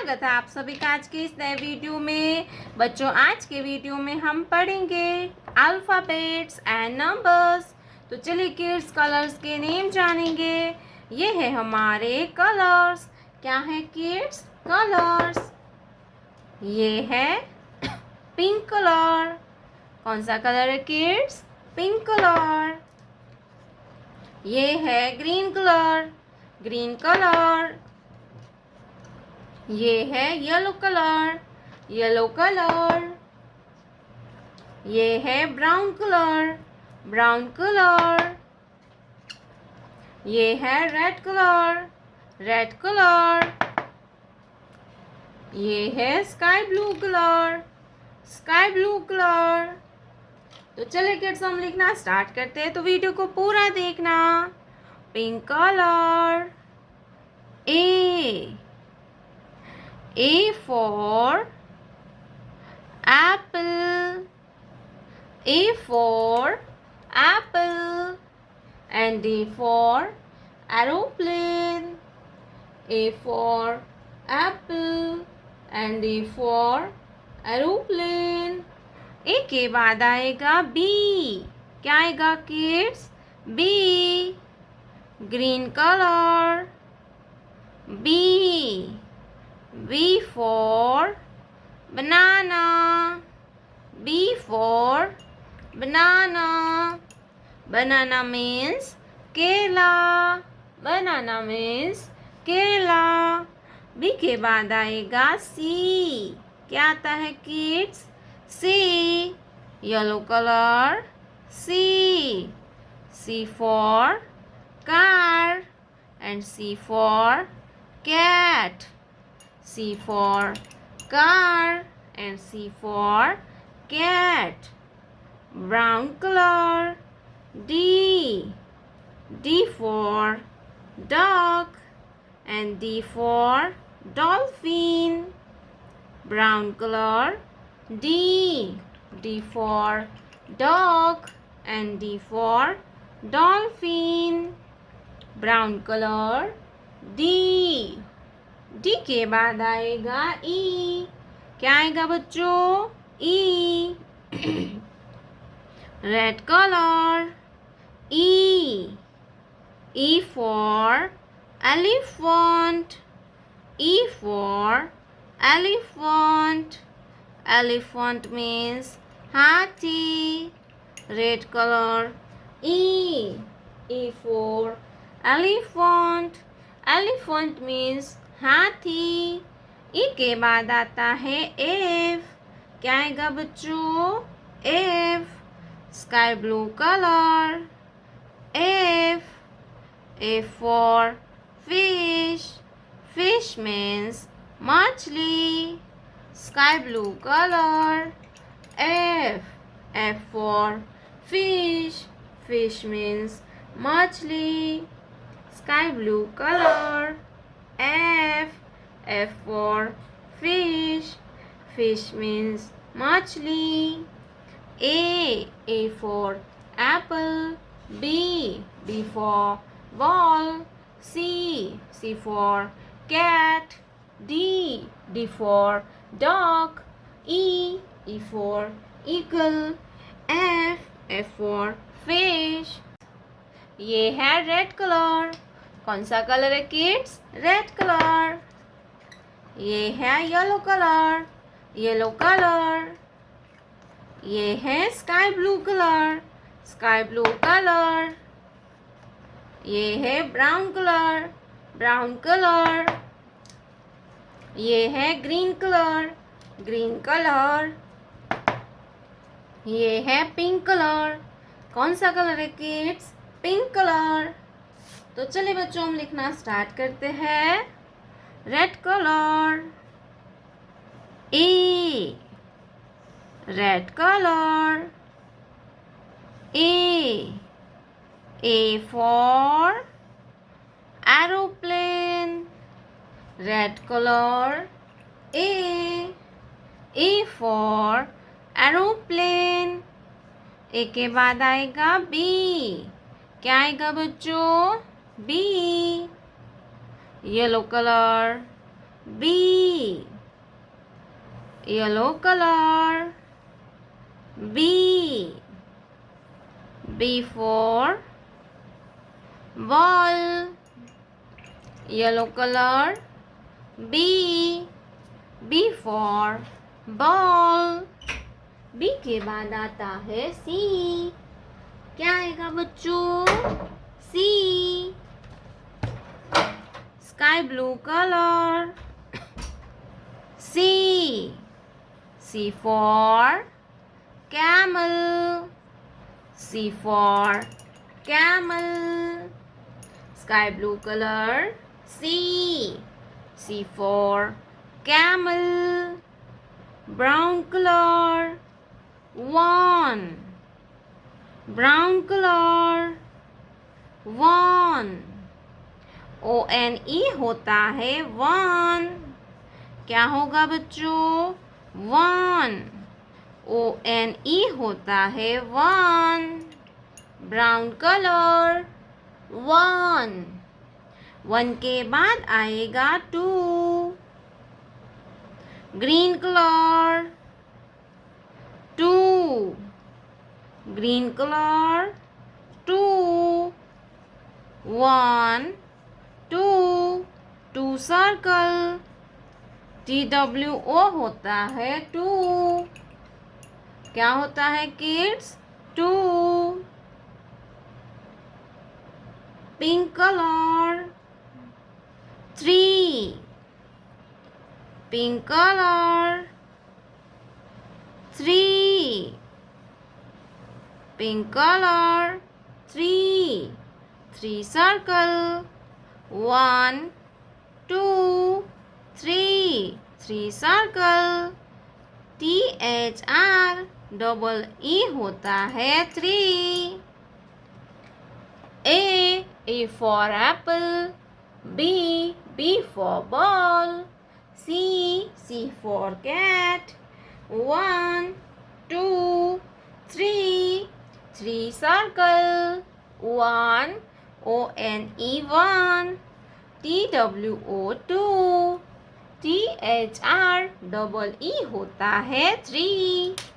स्वागत है आप सभी का आज के इस नए वीडियो में। बच्चों, आज के वीडियो में हम पढ़ेंगे अल्फ़ाबेट्स एंड नंबर्स। तो चलिए किड्स, कलर्स के नेम जानेंगे। ये है हमारे कलर्स। क्या है किड्स? कलर्स। ये है पिंक कलर। कौन सा कलर है किड्स? Pink colour. ये है ग्रीन कलर। Green colour. ये है येलो कलर। Yellow colour. ये है ब्राउन कलर। Brown colour. ये है रेड कलर। Red colour. ये है sky blue colour. Sky blue colour. तो चलिए किड्स, हम लिखना स्टार्ट करते हैं, तो वीडियो को पूरा देखना। Pink colour. A for apple. A for apple. And D for aeroplane. A for apple. And D for aeroplane. A के बाद आएगा B. क्या आएगा kids? B. Green colour. B. B for banana. B for banana. Banana means केला. Banana means केला. B के बाद आएगा C. क्या आता है kids? C. Yellow colour. C. C for car. And C for cat. C for car and C for cat. Brown color. D. D for dog and D for dolphin. Brown color. D. D for dog and D for dolphin. Brown color. D. D के बाद आएगा E. क्या आएगा बच्चों? E. Red colour. E. E for elephant. E for elephant. Elephant means हाथी. Red colour. E. E for elephant. Elephant means हाथी. E के बाद आता है एफ. क्या आएगा बच्चों? F. Sky blue colour. F. F for fish. Fish means मछली. Sky blue colour. F. F for fish. Fish means मछली. Sky blue colour. F. F for fish. Fish means मछली. A. A for apple. B. B for ball. C. C for cat. D. D for dog. E. E for eagle. F. F for fish. ये है red colour. कौन सा colour है kids? Red colour. ये है yellow colour. Yellow colour. ये है sky blue colour. Sky blue colour. ये है ब्राउन कलर. Brown colour. ये है ग्रीन कलर. Green colour. ये है पिंक कलर. कौन सा कलर है किड्स? Pink colour. तो चलिए बच्चों, हम लिखना स्टार्ट करते हैं. Red colour. A. Red colour. A. A for aeroplane. Red colour. A. A for aeroplane. A के बाद आएगा बी. क्या आएगा बच्चों? B. Yellow colour. B. Yellow color. B. B for ball. Yellow color. B. B for ball. B के बाद आता है C. क्या आएगा बच्चों? C. Sky blue color. C. C for camel. C for camel. Sky blue color. C. C for camel. Brown color. 1. Brown color. 1. ONE होता है 1. क्या होगा बच्चों? 1. ONE होता है 1. Brown colour 1. 1 के बाद आएगा 2. Green colour 2. Green colour 2. 1 2 2 circle. TWO होता है 2. क्या होता है kids? 2. Pink colour 3. Pink colour 3. Pink colour 3. 3 circle. 1 2 3. 3 circle. THREE होता है 3. A for apple. B for ball. C for cat. 1 2 3. 3 circle. 1 ONE 1. TWO 2. THREE होता है 3.